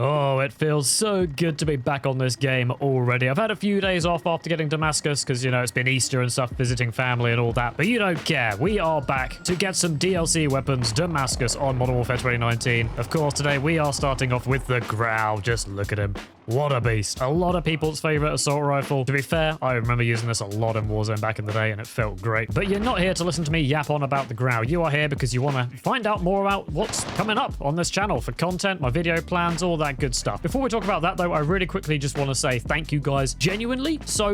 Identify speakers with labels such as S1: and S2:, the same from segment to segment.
S1: Oh, it feels so good to be back on this game already. I've had a few days off after getting Damascus because, you know, it's been Easter and stuff, visiting family and all that. But you don't care. We are back to get some DLC weapons, Damascus, on Modern Warfare 2019. Of course, today we are starting off with the Growl. Just look at him. What a beast. A lot of people's favorite assault rifle. To be fair, I remember using this a lot in Warzone back in the day and it felt great. But you're not here to listen to me yap on about the Growl. You are here because you want to find out more about what's coming up on this channel for content, my video plans, all that good stuff. Before we talk about that though, I really quickly just want to say thank you guys genuinely so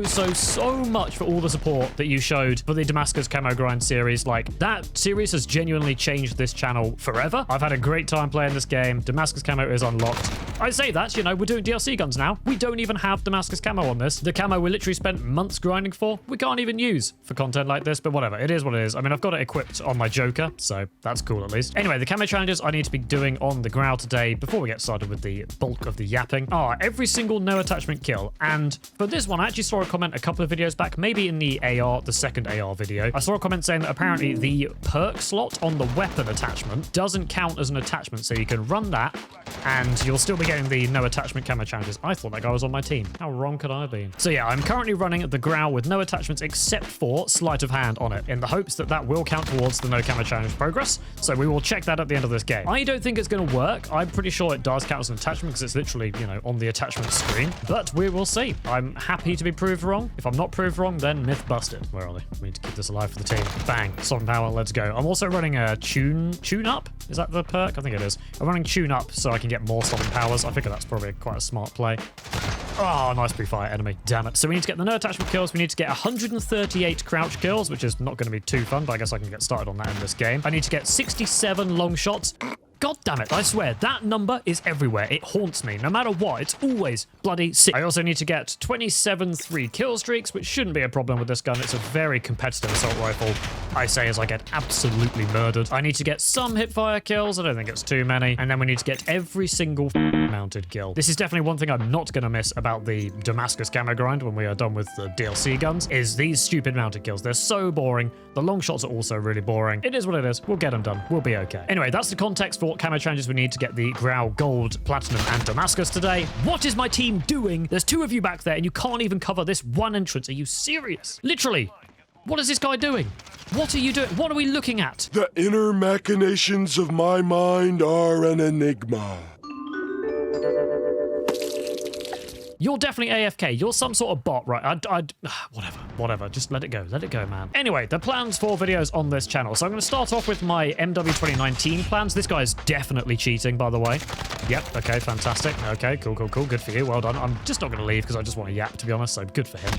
S1: much for all the support that you showed for the Damascus Camo Grind series. Like, that series has genuinely changed this channel forever. I've had a great time playing this game. Damascus Camo is unlocked. I say that, you know, we're doing DLC guns now. We don't even have Damascus Camo on this. The camo we literally spent months grinding for, we can't even use for content like this, but whatever. It is what it is. I mean, I've got it equipped on my Joker, so that's cool at least. Anyway, the camo challenges I need to be doing on the Growl today before we get started with the bulk of the yapping are every single no attachment kill. And for this one, I actually saw a comment a couple of videos back, maybe in the AR, the second AR video. I saw a comment saying that apparently the perk slot on the weapon attachment doesn't count as an attachment, so you can run that and you'll still be getting the no attachment camo challenges. I thought that guy was on my team. How wrong could I have been? So yeah, I'm currently running the Growl with no attachments except for sleight of hand on it, in the hopes that that will count towards the no camo challenge progress. So we will check that at the end of this game. I don't think it's going to work. I'm pretty sure it does count as an attachment because it's literally, you know, on the attachment screen. But we will see. I'm happy to be proved wrong. If I'm not proved wrong, then myth busted. Where are they? We need to keep this alive for the team. Bang. Sovereign power. Let's go. I'm also running a tune up. Is that the perk? I think it is. I'm running tune up so I can get more sovereign powers. I figure that's probably quite a smart play. Oh, nice pre-fire enemy. Damn it. So we need to get the no attachment kills. We need to get 138 crouch kills, which is not going to be too fun, but I guess I can get started on that in this game. I need to get 67 long shots. God damn it, I swear, that number is everywhere. It haunts me. No matter what, it's always bloody sick. I also need to get 27 3 kill streaks, which shouldn't be a problem with this gun. It's a very competitive assault rifle. I say as I get absolutely murdered. I need to get some hipfire kills. I don't think it's too many. And then we need to get every single mounted kill. This is definitely one thing I'm not going to miss about the Damascus Camo Grind when we are done with the DLC guns, is these stupid mounted kills. They're so boring. The long shots are also really boring. It is what it is. We'll get them done. We'll be okay. Anyway, that's the context for what camo challenges we need to get the Growl, Gold, Platinum, and Damascus today. What is my team doing? There's two of you back there, and you can't even cover this one entrance. Are you serious? Literally. What is this guy doing? What are you doing? What are we looking at?
S2: The inner machinations of my mind are an enigma.
S1: You're definitely AFK. You're some sort of bot, right? Whatever. Just let it go. Let it go, man. Anyway, the plans for videos on this channel. So I'm going to start off with my MW 2019 plans. This guy's definitely cheating, by the way. Yep. Okay, fantastic. Okay, cool. Good for you. Well done. I'm just not going to leave because I just want to yap, to be honest. So good for him.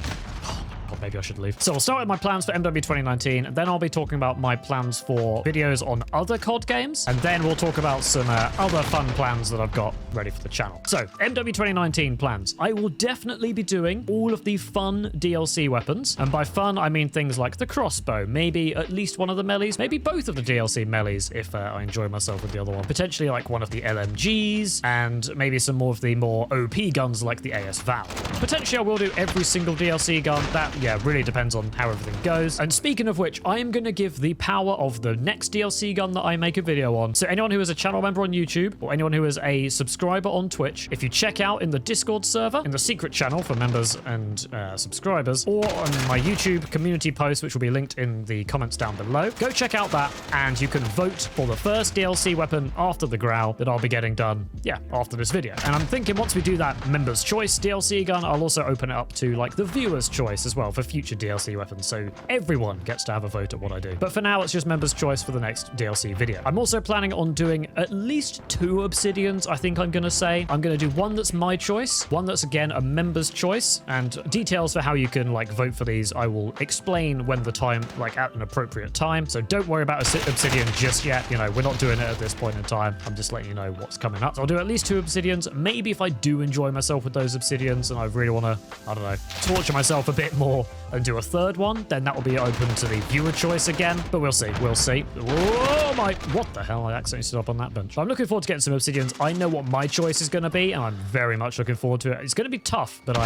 S1: God, maybe I should leave. So I'll start with my plans for MW 2019, and then I'll be talking about my plans for videos on other COD games, and then we'll talk about some other fun plans that I've got ready for the channel. So, MW 2019 plans. I will definitely be doing all of the fun DLC weapons, and by fun, I mean things like the crossbow, maybe at least one of the melees, maybe both of the DLC melees if I enjoy myself with the other one. Potentially like one of the LMGs, and maybe some more of the more OP guns like the AS Val. Potentially I will do every single DLC gun. That, yeah, really depends on how everything goes. And speaking of which, I am going to give the power of the next DLC gun that I make a video on. So anyone who is a channel member on YouTube, or anyone who is a subscriber on Twitch, if you check out in the Discord server, in the secret channel for members and subscribers, or on my YouTube community post, which will be linked in the comments down below, go check out that, and you can vote for the first DLC weapon after the Growl that I'll be getting done, yeah, after this video. And I'm thinking once we do that members choice DLC gun, I'll also open it up to like the viewers choice as well for future DLC weapons, so everyone gets to have a vote at what I do. But for now, it's just members choice for the next DLC video. I'm also planning on doing at least 2 obsidians, I think I'm gonna say. I'm gonna do one that's my choice, one that's again a member's choice, and details for how you can like vote for these I will explain when the time, like at an appropriate time. So don't worry about obsidian just yet, you know, we're not doing it at this point in time. I'm just letting you know what's coming up. So I'll do at least 2 obsidians. Maybe if I do enjoy myself with those obsidians and I really want to, I don't know, torture myself a bit more, before and do a third one, then that will be open to the viewer choice again. But we'll see. We'll see. Oh my, what the hell? I accidentally stood up on that bench. I'm looking forward to getting some obsidians. I know what my choice is going to be, and I'm very much looking forward to it. It's going to be tough, but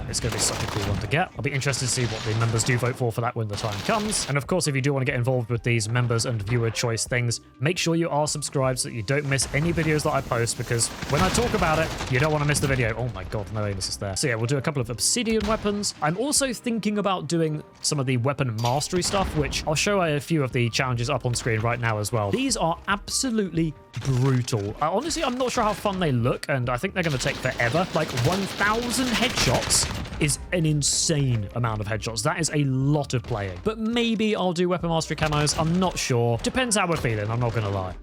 S1: it's going to be such a cool one to get. I'll be interested to see what the members do vote for that when the time comes. And of course, if you do want to get involved with these members and viewer choice things, make sure you are subscribed so that you don't miss any videos that I post, because when I talk about it, you don't want to miss the video. Oh my god, no aim assist there. So yeah, we'll do a couple of obsidian weapons. I'm also thinking about doing some of the weapon mastery stuff, which I'll show a few of the challenges up on screen right now as well. These are absolutely brutal. Honestly, I'm not sure how fun they look, and I think they're going to take forever. Like 1,000 headshots is an insane amount of headshots. That is a lot of playing. But maybe I'll do weapon mastery camos. I'm not sure. Depends how we're feeling. I'm not going to lie.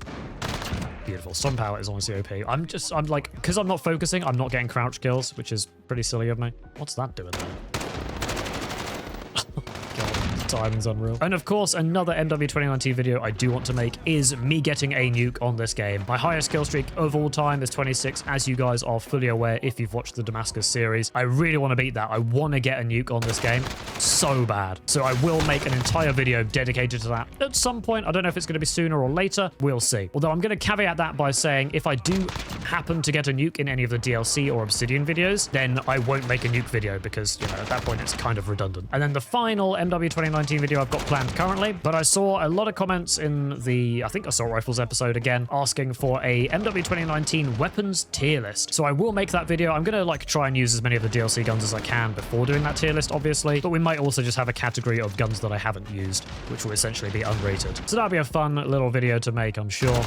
S1: Beautiful. Sun power is honestly OP. I'm like, because I'm not focusing, I'm not getting crouch kills, which is pretty silly of me. What's that doing there? Timing's unreal. And of course, another MW 2019 video I do want to make is me getting a nuke on this game. My highest kill streak of all time is 26, as you guys are fully aware if you've watched the Damascus series. I really want to beat that. I want to get a nuke on this game so bad. So I will make an entire video dedicated to that at some point. I don't know if it's going to be sooner or later. We'll see. Although I'm going to caveat that by saying if I do happen to get a nuke in any of the DLC or Obsidian videos, then I won't make a nuke video because, you know, at that point it's kind of redundant. And then the final MW 2019 video I've got planned currently, but I saw a lot of comments in the, I think, Assault Rifles episode again, asking for a MW 2019 weapons tier list. So I will make that video. I'm going to like try and use as many of the DLC guns as I can before doing that tier list, obviously, but we might also just have a category of guns that I haven't used, which will essentially be unrated. So that'll be a fun little video to make, I'm sure.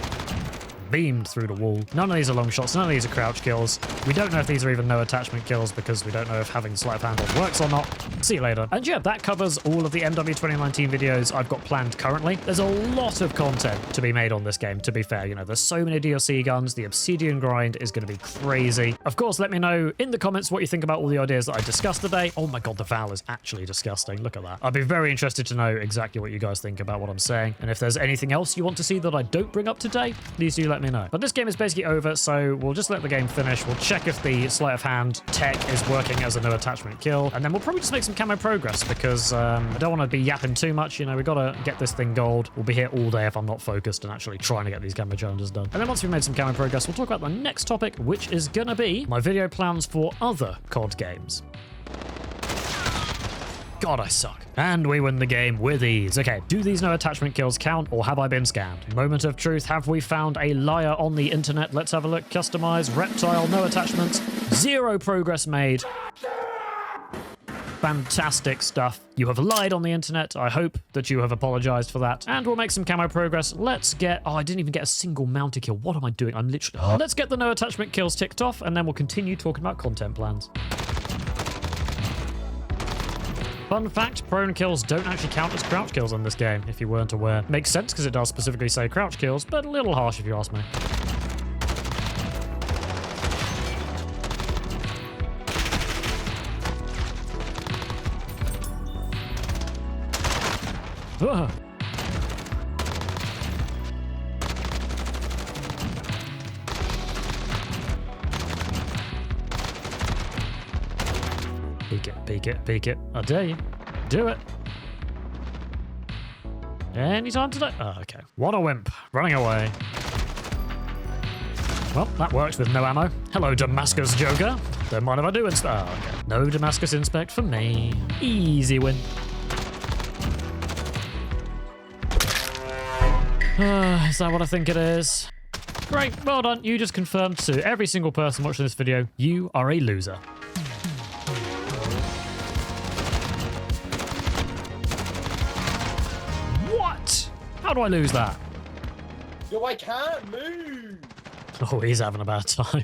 S1: Beamed through the wall. None of these are long shots. None of these are crouch kills. We don't know if these are even no attachment kills because we don't know if having sleight of hand on works or not. See you later. And yeah, that covers all of the MW 2019 videos I've got planned currently. There's a lot of content to be made on this game, to be fair. You know, there's so many DLC guns. The Obsidian grind is going to be crazy. Of course, let me know in the comments what you think about all the ideas that I discussed today. Oh my god, the Val is actually disgusting. Look at that. I'd be very interested to know exactly what you guys think about what I'm saying. And if there's anything else you want to see that I don't bring up today, please do let me know. But this game is basically over, so we'll just let the game finish. We'll check if the sleight of hand tech is working as a no attachment kill, and then we'll probably just make some camo progress because I don't want to be yapping too much. You know, we got to get this thing gold. We'll be here all day if I'm not focused and actually trying to get these camo challenges done. And then once we've made some camo progress, we'll talk about the next topic, which is gonna be my video plans for other COD games. God, I suck. And we win the game with ease. Okay, do these no attachment kills count, or have I been scammed? Moment of truth, have we found a liar on the internet? Let's have a look. Customize, reptile, no attachments, 0 progress made. Fantastic stuff. You have lied on the internet. I hope that you have apologized for that. And we'll make some camo progress. Let's get... Oh, I didn't even get a single mounted kill. What am I doing? I'm literally... Let's get the no attachment kills ticked off, and then we'll continue talking about content plans. Fun fact, prone kills don't actually count as crouch kills in this game, if you weren't aware. Makes sense because it does specifically say crouch kills, but a little harsh if you ask me. Ugh. Peek it, peek it, peek it. I dare you. Do it. Anytime today. Oh, okay. What a wimp. Running away. Well, that works with no ammo. Hello, Damascus Joker. Don't mind if I do inspect. Oh, okay. No Damascus inspect for me. Easy win. Is that what I think it is? Great. Well done. You just confirmed to every single person watching this video, you are a loser. How do I lose that?
S3: Yo, I can't move.
S1: Oh, he's having a bad time.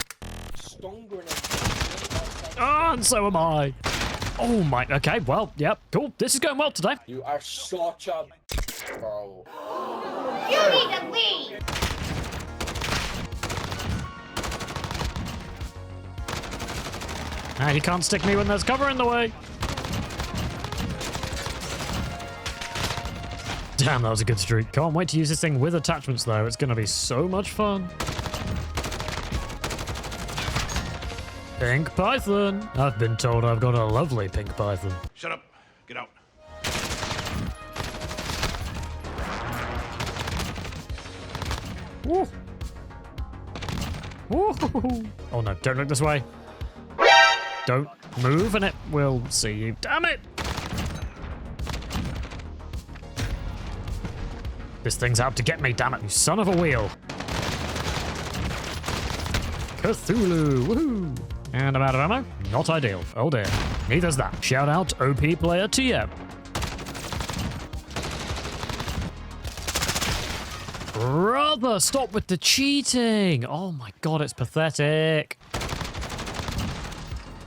S1: And so am I. Oh my, okay, well, yep, cool. This is going well today.
S3: You are such a bro.
S4: You need to leave.
S1: And you can't stick me when there's cover in the way. Damn, that was a good streak. Can't wait to use this thing with attachments, though. It's going to be so much fun. Pink Python. I've been told I've got a lovely pink Python.
S5: Shut up. Get out.
S1: Woo. Woo. Oh no, don't look this way. Don't move and it will see you. Damn it! This thing's out to get me, damn it, you son of a wheel. Cthulhu, woohoo! And I'm out of ammo? Not ideal. Oh dear. Neither's that. Shout out OP player TM. Brother, stop with the cheating! Oh my god, it's pathetic.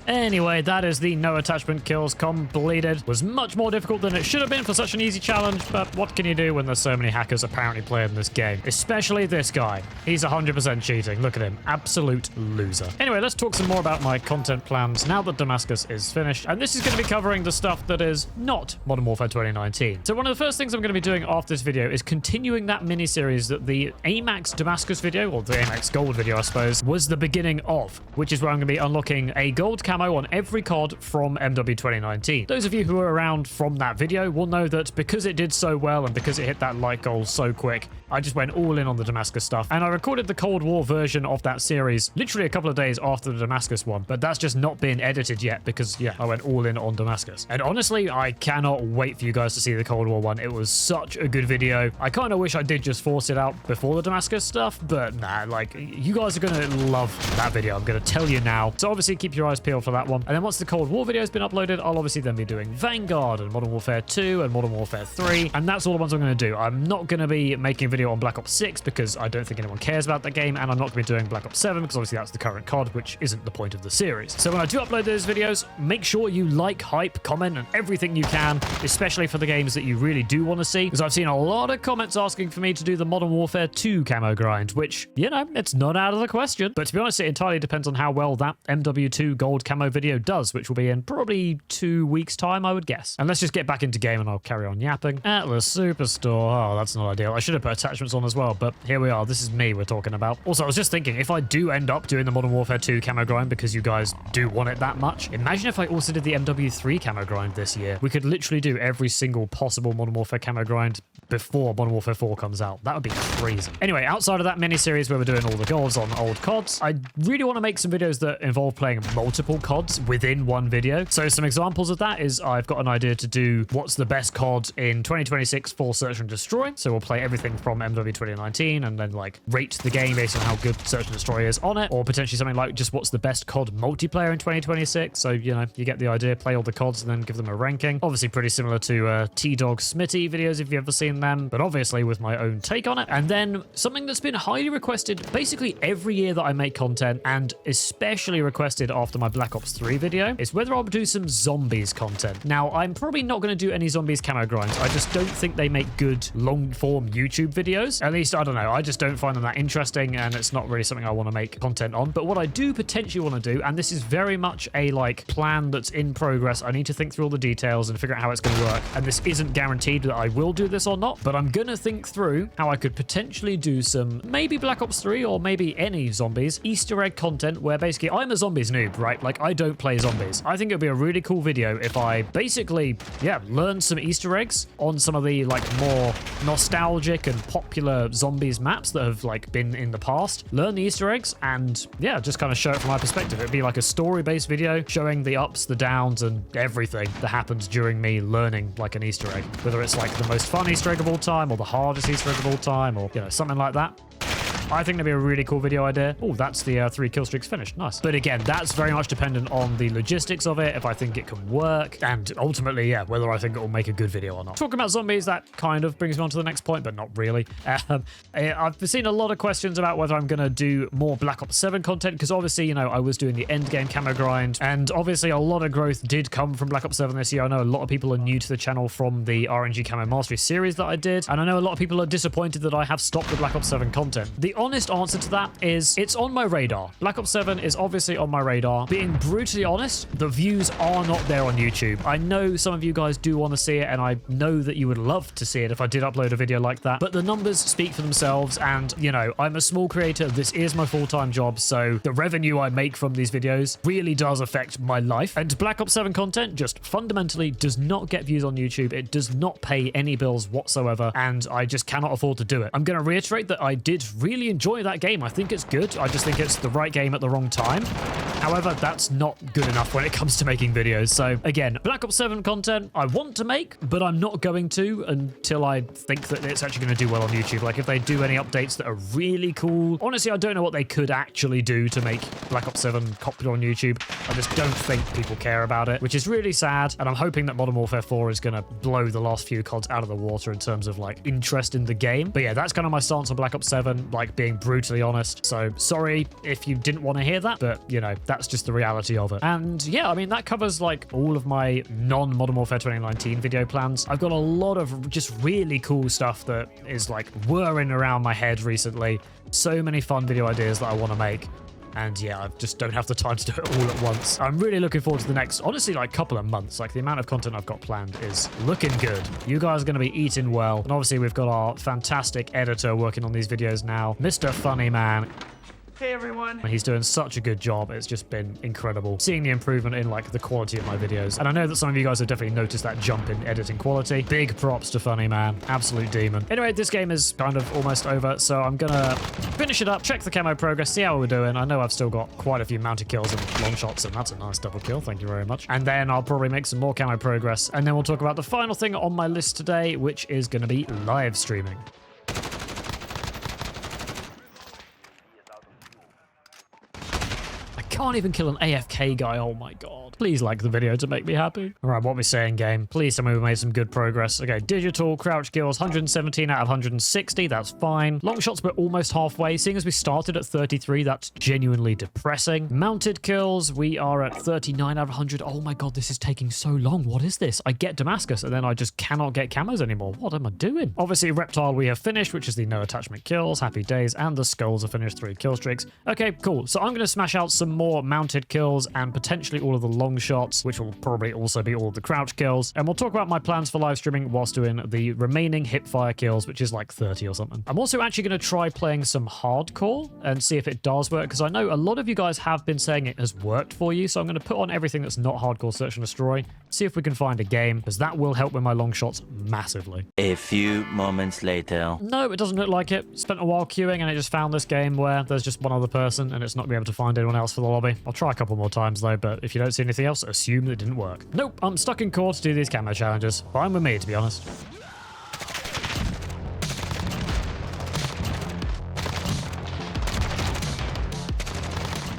S1: Anyway, that is the no attachment kills completed. Was much more difficult than it should have been for such an easy challenge, but what can you do when there's so many hackers apparently playing this game? Especially this guy. He's 100% cheating. Look at him. Absolute loser. Anyway, let's talk some more about my content plans now that Damascus is finished. And this is going to be covering the stuff that is not Modern Warfare 2019. So one of the first things I'm going to be doing after this video is continuing that mini-series that the AMAX Damascus video, or the AMAX Gold video, I suppose, was the beginning of, which is where I'm going to be unlocking a gold camo on every COD from MW 2019. Those of you who are around from that video will know that because it did so well and because it hit that like goal so quick, I just went all in on the Damascus stuff, and I recorded the Cold War version of that series literally a couple of days after the Damascus one, but that's just not been edited yet because, yeah, I went all in on Damascus. And honestly, I cannot wait for you guys to see the Cold War one. It was such a good video. I kind of wish I did just force it out before the Damascus stuff, but nah, like, you guys are going to love that video. I'm going to tell you now. So obviously keep your eyes peeled for that one. And then once the Cold War video has been uploaded, I'll obviously then be doing Vanguard and Modern Warfare 2 and Modern Warfare 3, and that's all the ones I'm going to do. I'm not going to be making a video on Black Ops 6 because I don't think anyone cares about that game, and I'm not going to be doing Black Ops 7 because obviously that's the current COD, which isn't the point of the series. So when I do upload those videos, make sure you like, hype, comment, and everything you can, especially for the games that you really do want to see, because I've seen a lot of comments asking for me to do the Modern Warfare 2 camo grind, which, you know, it's not out of the question. But to be honest, it entirely depends on how well that MW2 gold camo video does, which will be in probably 2 weeks' time, I would guess. And let's just get back into game and I'll carry on yapping. Atlas Superstore. Oh, that's not ideal. I should have put attachments on as well, but here we are. This is me we're talking about. Also, I was just thinking, if I do end up doing the Modern Warfare 2 camo grind because you guys do want it that much, imagine if I also did the MW3 camo grind this year. We could literally do every single possible Modern Warfare camo grind before Modern Warfare 4 comes out. That would be crazy. Anyway, outside of that mini-series where we're doing all the golds on old CODs, I really want to make some videos that involve playing multiple CODs within one video. So some examples of that is I've got an idea to do what's the best COD in 2026 for Search and Destroy. So we'll play everything from MW 2019 and then like rate the game based on how good Search and Destroy is on it, or potentially something like just what's the best COD multiplayer in 2026. So, you know, you get the idea, play all the CODs and then give them a ranking. Obviously pretty similar to T-Dog Smitty videos if you've ever seen them, but obviously with my own take on it. And then something that's been highly requested basically every year that I make content, and especially requested after my Black Ops 3 video, is whether I'll do some zombies content. Now, I'm probably not going to do any zombies camo grinds. I just don't think they make good long-form YouTube videos. At least, I don't know. I just don't find them that interesting, and it's not really something I want to make content on. But what I do potentially want to do, and this is very much a like plan that's in progress, I need to think through all the details and figure out how it's going to work. And this isn't guaranteed that I will do this or not, but I'm going to think through how I could potentially do some maybe Black Ops 3 or maybe any zombies Easter egg content where basically I'm a zombies noob, right? Like, I don't play zombies. I think it would be a really cool video if I basically, yeah, learn some Easter eggs on some of the like more nostalgic and popular zombies maps that have like been in the past. Learn the Easter eggs and yeah, just kind of show it from my perspective. It'd be like a story-based video showing the ups, the downs, and everything that happens during me learning like an Easter egg. Whether it's like the most fun Easter egg of all time or the hardest Easter egg of all time, or, you know, something like that. I think that'd be a really cool video idea. Oh, that's the 3 kill streaks finished. Nice. But again, that's very much dependent on the logistics of it, if I think it can work, and ultimately, yeah, whether I think it will make a good video or not. Talking about zombies, that kind of brings me on to the next point, but not really. I've seen a lot of questions about whether I'm going to do more Black Ops 7 content, because obviously, you know, I was doing the endgame camo grind, and obviously a lot of growth did come from Black Ops 7 this year. I know a lot of people are new to the channel from the RNG Camo Mastery series that I did, and I know a lot of people are disappointed that I have stopped the Black Ops 7 content. The honest answer to that is it's on my radar. Black Ops 7 is obviously on my radar. Being brutally honest, the views are not there on YouTube. I know some of you guys do want to see it, and I know that you would love to see it if I did upload a video like that, but the numbers speak for themselves, and, you know, I'm a small creator. This is my full-time job, so the revenue I make from these videos really does affect my life, and Black Ops 7 content just fundamentally does not get views on YouTube. It does not pay any bills whatsoever, and I just cannot afford to do it. I'm going to reiterate that I did really enjoy that game. I think it's good. I just think it's the right game at the wrong time. However, that's not good enough when it comes to making videos. So again, Black Ops 7 content I want to make, but I'm not going to until I think that it's actually going to do well on YouTube. Like if they do any updates that are really cool. Honestly, I don't know what they could actually do to make Black Ops 7 popular on YouTube. I just don't think people care about it, which is really sad. And I'm hoping that Modern Warfare 4 is going to blow the last few CODs out of the water in terms of like interest in the game. But yeah, that's kind of my stance on Black Ops 7, like being brutally honest. So sorry if you didn't want to hear that, but you know, that's just the reality of it. And yeah, I mean, that covers like all of my non-Modern Warfare 2019 video plans. I've got a lot of just really cool stuff that is like whirring around my head recently. So many fun video ideas that I want to make. And yeah, I just don't have the time to do it all at once. I'm really looking forward to the next, honestly, like couple of months. Like the amount of content I've got planned is looking good. You guys are going to be eating well. And obviously we've got our fantastic editor working on these videos now, Mr. Funny Man.
S5: Hey everyone.
S1: He's doing such a good job. It's just been incredible seeing the improvement in like the quality of my videos. And I know that some of you guys have definitely noticed that jump in editing quality. Big props to Funny Man. Absolute demon. Anyway, this game is kind of almost over, so I'm gonna finish it up, check the camo progress, see how we're doing. I know I've still got quite a few mounted kills and long shots, and that's a nice double kill. Thank you very much. And then I'll probably make some more camo progress, and then we'll talk about the final thing on my list today, which is gonna be live streaming. Can't even kill an AFK guy. Oh my god. Please like the video to make me happy. All right, what are we saying, game? Please tell me we made some good progress. Okay, digital crouch kills, 117 out of 160. That's fine. Long shots, we're almost halfway. Seeing as we started at 33, that's genuinely depressing. Mounted kills, we are at 39 out of 100. Oh my god, this is taking so long. What is this? I get Damascus, and then I just cannot get camos anymore. What am I doing? Obviously, Reptile we have finished, which is the no attachment kills. Happy days. And the skulls are finished, 3 kill streaks. Okay, cool. So I'm going to smash out some more mounted kills and potentially all of the long shots, which will probably also be all of the crouch kills. And we'll talk about my plans for live streaming whilst doing the remaining hipfire kills, which is like 30 or something. I'm also actually going to try playing some hardcore and see if it does work, because I know a lot of you guys have been saying it has worked for you. So I'm going to put on everything that's not hardcore search and destroy, see if we can find a game, because that will help with my long shots massively.
S6: A few moments later.
S1: No, it doesn't look like it. Spent a while queuing and I just found this game where there's just one other person and it's not being able to find anyone else for the lobby. I'll try a couple more times though, but if you don't see anything else, assume that it didn't work. Nope, I'm stuck in core to do these camo challenges. Fine with me, to be honest.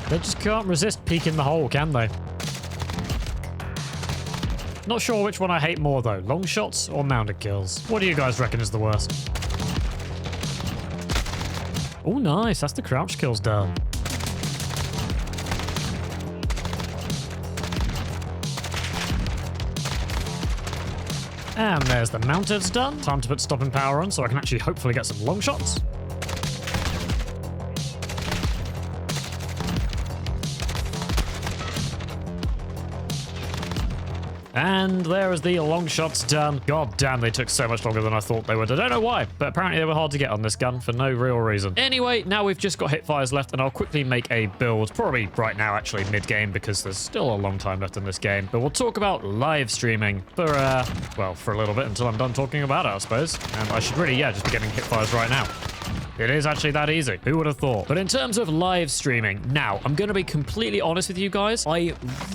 S1: They just can't resist peeking the hole, can they? Not sure which one I hate more though, long shots or mounted kills. What do you guys reckon is the worst? Oh nice, that's the crouch kills done. And there's the mounteds done. Time to put stopping power on so I can actually hopefully get some long shots. And there is the long shots done. God damn, they took so much longer than I thought they would. I don't know why, but apparently they were hard to get on this gun for no real reason. Anyway, now we've just got hipfires left, and I'll quickly make a build, probably right now actually, mid-game, because there's still a long time left in this game. But we'll talk about live streaming for, well, for a little bit until I'm done talking about it, I suppose. And I should really, yeah, just be getting hipfires right now. It is actually that easy. Who would have thought? But in terms of live streaming, now, I'm going to be completely honest with you guys. I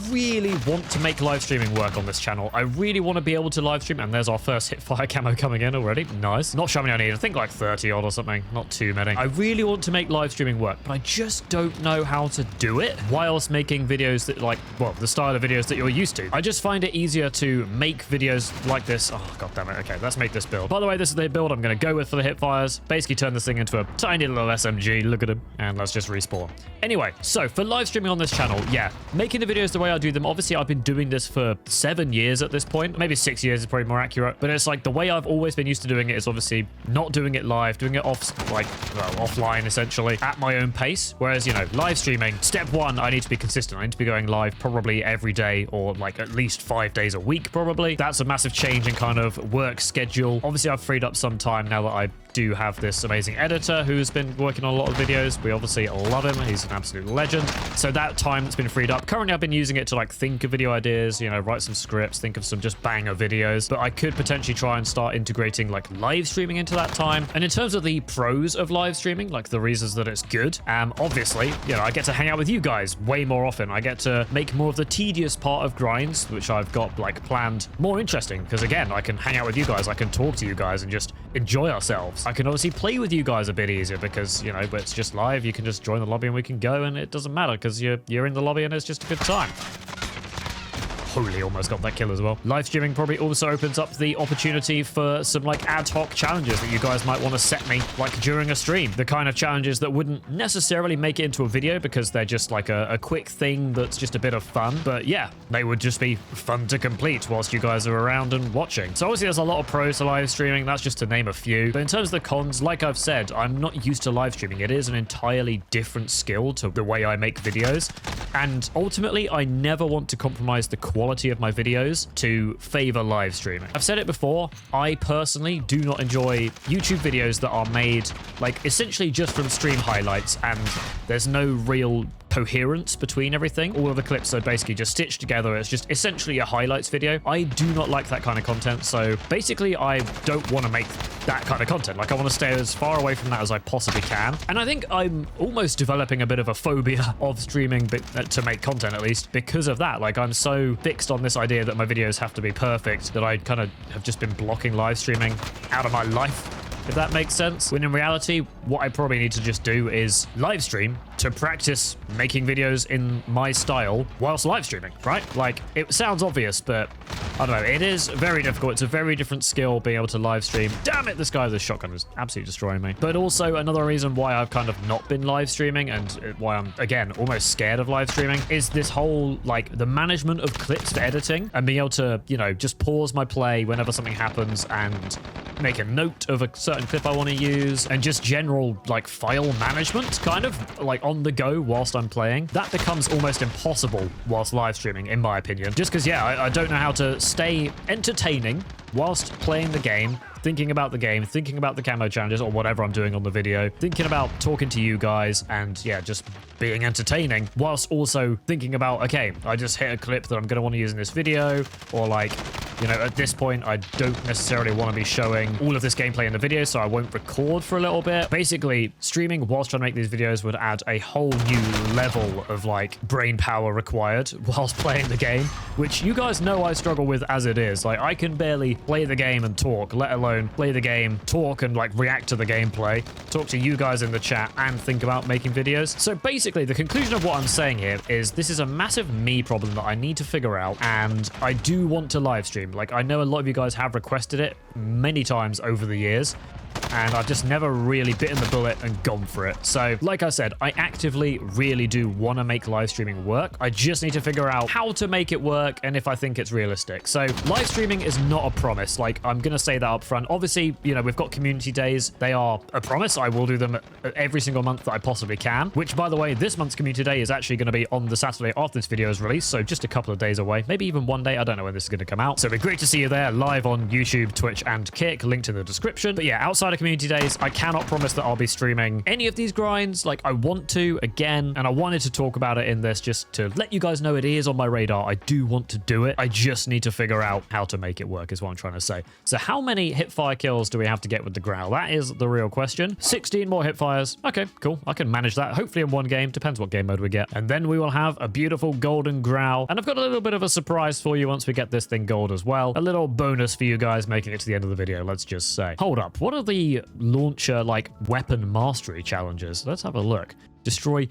S1: really want to make live streaming work on this channel. I really want to be able to live stream, and there's our first hipfire camo coming in already. Nice. Not sure how many I need. I think like 30 odd or something. Not too many. I really want to make live streaming work, but I just don't know how to do it whilst making videos that like, well, the style of videos that you're used to. I just find it easier to make videos like this. Oh, god damn it. Okay, let's make this build. By the way, this is the build I'm going to go with for the hipfires. Basically turn this thing into into a tiny little SMG. Look at him. And let's just respawn. Anyway, so for live streaming on this channel, yeah, making the videos the way I do them, obviously I've been doing this for 7 years at this point. Maybe 6 years is probably more accurate. But it's like the way I've always been used to doing it is obviously not doing it live, doing it offline essentially at my own pace. Whereas, you know, live streaming, step one, I need to be consistent. I need to be going live probably every day or like at least 5 days a week probably. That's a massive change in kind of work schedule. Obviously I've freed up some time now that I do have this amazing editor who's been working on a lot of videos. We obviously love him. He's an absolute legend. So that time that's been freed up, currently I've been using it to like think of video ideas, you know, write some scripts, think of some just banger videos. But I could potentially try and start integrating like live streaming into that time. And in terms of the pros of live streaming, like the reasons that it's good, obviously, you know, I get to hang out with you guys way more often. I get to make more of the tedious part of grinds, which I've got like planned, more interesting. Because again, I can hang out with you guys, I can talk to you guys and just enjoy ourselves. I can obviously play with you guys a bit easier because, you know, but it's just live. You can just join the lobby and we can go and it doesn't matter because you're in the lobby and it's just a good time. Holy, almost got that kill as well. Live streaming probably also opens up the opportunity for some like ad hoc challenges that you guys might want to set me like during a stream. The kind of challenges that wouldn't necessarily make it into a video because they're just like a quick thing that's just a bit of fun. But yeah, they would just be fun to complete whilst you guys are around and watching. So obviously there's a lot of pros to live streaming. That's just to name a few. But in terms of the cons, like I've said, I'm not used to live streaming. It is an entirely different skill to the way I make videos. And ultimately, I never want to compromise the quality of my videos to favor live streaming. I've said it before, I personally do not enjoy YouTube videos that are made like essentially just from stream highlights and there's no real coherence between everything. All of the clips are basically just stitched together. It's just essentially a highlights video. I do not like that kind of content. So basically, I don't want to make that kind of content. Like I want to stay as far away from that as I possibly can. And I think I'm almost developing a bit of a phobia of streaming to make content, at least because of that. Like I'm so fixed on this idea that my videos have to be perfect that I kind of have just been blocking live streaming out of my life, if that makes sense. When in reality, what I probably need to just do is live stream to practice making videos in my style whilst live streaming, right? Like, it sounds obvious, but I don't know. It is very difficult. It's a very different skill being able to live stream. Damn it, this guy with a shotgun is absolutely destroying me. But also another reason why I've kind of not been live streaming and why I'm, again, almost scared of live streaming is this whole, like, the management of clips for editing and being able to, you know, just pause my play whenever something happens and make a note of a certain clip I want to use and just general like file management kind of like on the go whilst I'm playing. That becomes almost impossible whilst live streaming, in my opinion, just because I don't know how to stay entertaining whilst playing the game, thinking about the game, thinking about the camo challenges or whatever I'm doing on the video, thinking about talking to you guys and yeah, just being entertaining whilst also thinking about, okay, I just hit a clip that I'm going to want to use in this video, or like, you know, at this point, I don't necessarily want to be showing all of this gameplay in the video, so I won't record for a little bit. Basically, streaming whilst trying to make these videos would add a whole new level of like brain power required whilst playing the game, which you guys know I struggle with as it is. Like, I can barely play the game and talk, let alone play the game, talk and like react to the gameplay, talk to you guys in the chat and think about making videos. So basically, the conclusion of what I'm saying here is this is a massive me problem that I need to figure out, and I do want to live stream. Like, I know a lot of you guys have requested it many times over the years, and I've just never really bitten the bullet and gone for it. So, like I said, I actively really do want to make live streaming work. I just need to figure out how to make it work and if I think it's realistic. So, live streaming is not a promise. Like, I'm going to say that up front. Obviously, you know, we've got community days. They are a promise. I will do them every single month that I possibly can, which, by the way, this month's community day is actually going to be on the Saturday after this video is released, so just a couple of days away. Maybe even one day. I don't know when this is going to come out. So, it'd be great to see you there live on YouTube, Twitch, and Kick. Linked in the description. But yeah, outside of community days, I cannot promise that I'll be streaming any of these grinds. Like, I want to, again, and I wanted to talk about it in this just to let you guys know it is on my radar. I do want to do it. I just need to figure out how to make it work is what I'm trying to say. So how many hipfire kills do we have to get with the growl? That is the real question. 16 more hipfires. Okay, cool. I can manage that. Hopefully in one game. Depends what game mode we get. And then we will have a beautiful golden growl. And I've got a little bit of a surprise for you once we get this thing gold as well. A little bonus for you guys making it to the end of the video, let's just say. Hold up. What are the launcher like weapon mastery challenges? Let's have a look. Destroy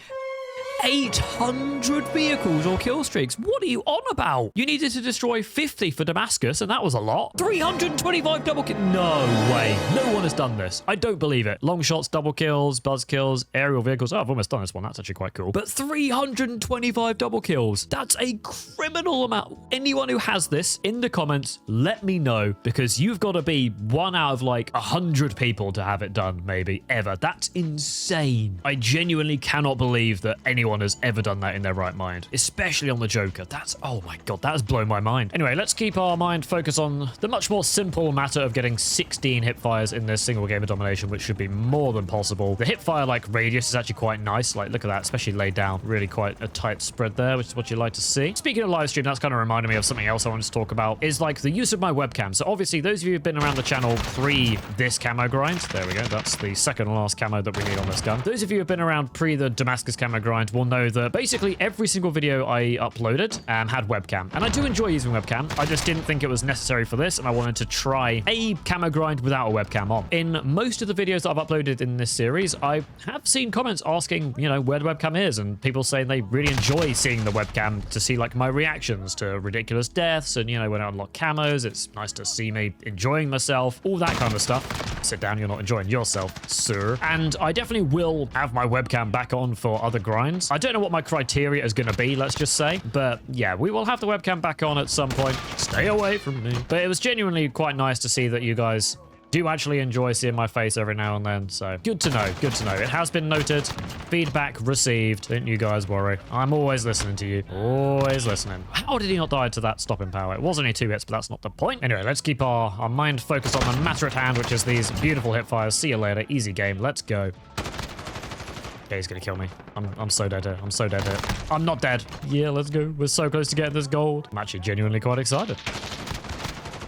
S1: 800 vehicles or kill streaks. What are you on about? You needed to destroy 50 for Damascus, and that was a lot. 325 double kills. No way. No one has done this. I don't believe it. Long shots, double kills, buzz kills, aerial vehicles. Oh, I've almost done this one. That's actually quite cool. But 325 double kills. That's a criminal amount. Anyone who has this in the comments, let me know, because you've got to be one out of like 100 people to have it done, maybe, ever. That's insane. I genuinely cannot believe that anyone has ever done that in their right mind, especially on the Joker. That's, oh my god, that has blown my mind. Anyway, let's keep our mind focused on the much more simple matter of getting 16 hip fires in this single game of domination, which should be more than possible. The hip fire like radius is actually quite nice. Like, look at that, especially laid down. Really quite a tight spread there, which is what you like to see. Speaking of live stream, that's kind of reminded me of something else I wanted to talk about, is like the use of my webcam. So obviously, those of you who've been around the channel pre this camo grind, there we go, that's the second and last camo that we need on this gun. Those of you who've been around pre the Damascus camo grind will know that basically every single video I uploaded had webcam. And I do enjoy using webcam. I just didn't think it was necessary for this, and I wanted to try a camo grind without a webcam on. In most of the videos that I've uploaded in this series, I have seen comments asking, you know, where the webcam is, and people saying they really enjoy seeing the webcam to see like my reactions to ridiculous deaths, and you know, when I unlock camos, it's nice to see me enjoying myself, all that kind of stuff. Sit down, you're not enjoying yourself, sir. And I definitely will have my webcam back on for other grinds. I don't know what my criteria is going to be, let's just say, but yeah, we will have the webcam back on at some point. Stay away from me. But it was genuinely quite nice to see that you guys do actually enjoy seeing my face every now and then, so good to know, good to know. It has been noted, feedback received, don't you guys worry. I'm always listening to you, always listening. How did he not die to that stopping power? It was only 2 hits, but that's not the point. Anyway, let's keep our mind focused on the matter at hand, which is these beautiful hip fires. See you later, easy game, let's go. Okay, he's gonna kill me. I'm so dead here. I'm so dead here. I'm not dead. Yeah, let's go. We're so close to getting this gold. I'm actually genuinely quite excited.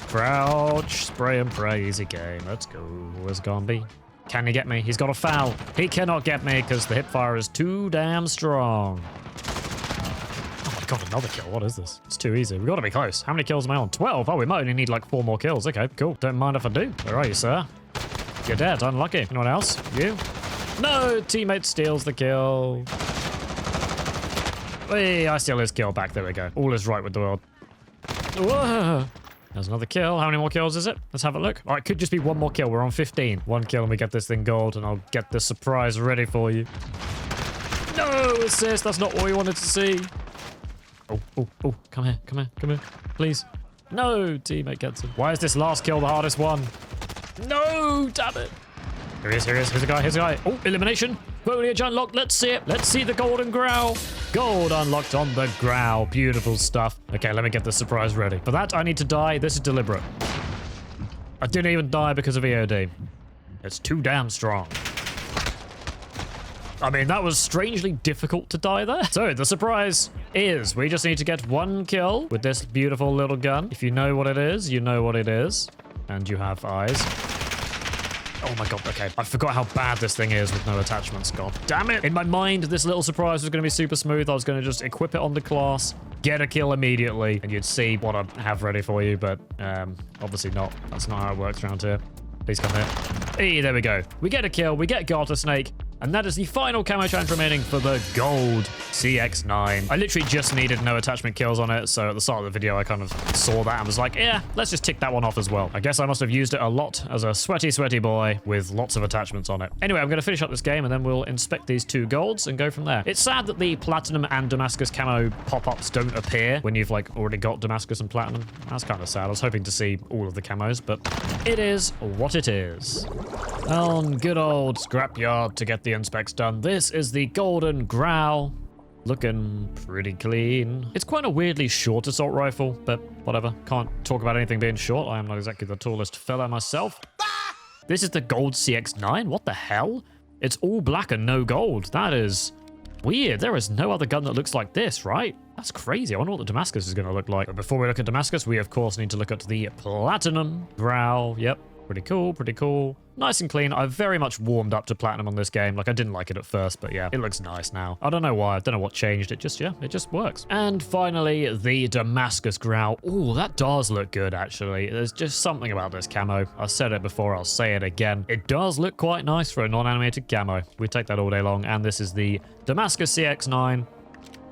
S1: Crouch, spray and pray, easy game. Let's go. Where's it gonna be? Can he get me? He's got a foul. He cannot get me because the hip fire is too damn strong. Oh my god, another kill. What is this? It's too easy. We've got to be close. How many kills am I on? 12. Oh, we might only need like 4 more kills. Okay, cool. Don't mind if I do. Where are you, sir? You're dead. Unlucky. Anyone else? You? No, teammate steals the kill. Hey, I steal his kill back. There we go. All is right with the world. Whoa. There's another kill. How many more kills is it? Let's have a look. All right, could just be 1 more kill. We're on 15. 1 kill and we get this thing gold, and I'll get the surprise ready for you. No, assist. That's not what we wanted to see. Oh, oh, oh. Come here, come here, come here. Please. No, teammate gets him. Why is this last kill the hardest one? No, damn it. Here he is, here he is. Here's a guy, here's a guy. Oh, elimination. Foliage unlocked. Let's see it. Let's see the golden growl. Gold unlocked on the growl. Beautiful stuff. Okay, let me get the surprise ready. For that, I need to die. This is deliberate. I didn't even die because of EOD. It's too damn strong. I mean, that was strangely difficult to die there. So, the surprise is we just need to get 1 kill with this beautiful little gun. If you know what it is, you know what it is. And you have eyes. Oh my god, okay. I forgot how bad this thing is with no attachments. God damn it. In my mind, this little surprise was going to be super smooth. I was going to just equip it on the class, get a kill immediately, and you'd see what I have ready for you, but obviously not. That's not how it works around here. Please come here. Hey, there we go. We get a kill, we get Garter Snake, and that is the final camo challenge remaining for the gold CX9. I literally just needed no attachment kills on it, so at the start of the video, I kind of saw that and was like, yeah, let's just tick that one off as well. I guess I must have used it a lot as a sweaty, sweaty boy with lots of attachments on it. Anyway, I'm going to finish up this game, and then we'll inspect these 2 golds and go from there. It's sad that the Platinum and Damascus camo pop-ups don't appear when you've, like, already got Damascus and Platinum. That's kind of sad. I was hoping to see all of the camos, but it is what it is. On good old scrapyard to get the inspects done. This is the golden growl. Looking pretty clean. It's quite a weirdly short assault rifle, but whatever. Can't talk about anything being short. I am not exactly the tallest fella myself. This is the gold CX9? What the hell? It's all black and no gold. That is weird. There is no other gun that looks like this, right? That's crazy. I wonder what the Damascus is going to look like. But before we look at Damascus, we of course need to look at the Platinum growl. Yep. Pretty cool, pretty cool. Nice and clean. I've very much warmed up to platinum on this game. Like, I didn't like it at first, but yeah, it looks nice now. I don't know why. I don't know what changed. It just, yeah, it just works. And finally, the Damascus growl. Oh, that does look good, actually. There's just something about this camo. I said it before. I'll say it again. It does look quite nice for a non-animated camo. We take that all day long. And this is the Damascus CX-9.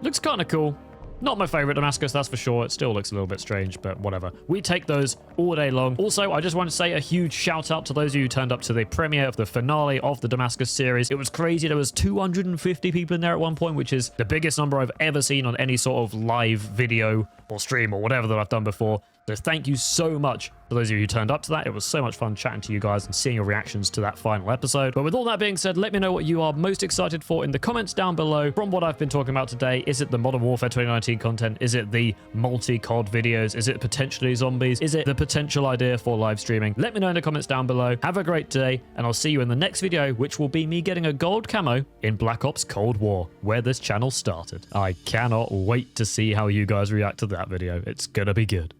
S1: Looks kind of cool. Not my favorite Damascus, that's for sure. It still looks a little bit strange, but whatever. We take those all day long. Also, I just want to say a huge shout out to those of you who turned up to the premiere of the finale of the Damascus series. It was crazy. There was 250 people in there at one point, which is the biggest number I've ever seen on any sort of live video or stream or whatever that I've done before. So thank you so much for those of you who turned up to that. It was so much fun chatting to you guys and seeing your reactions to that final episode. But with all that being said, let me know what you are most excited for in the comments down below from what I've been talking about today. Is it the Modern Warfare 2019 content? Is it the multi-COD videos? Is it potentially zombies? Is it the potential idea for live streaming? Let me know in the comments down below. Have a great day, and I'll see you in the next video, which will be me getting a gold camo in Black Ops Cold War, where this channel started. I cannot wait to see how you guys react to that video. It's gonna be good.